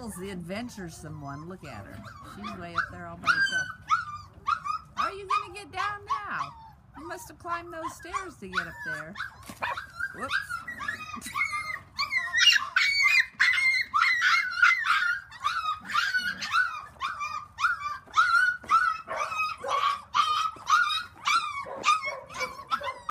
Belle's the adventuresome one. Look at her. She's way up there all by herself. How are you going to get down now? You must have climbed those stairs to get up there. Whoops.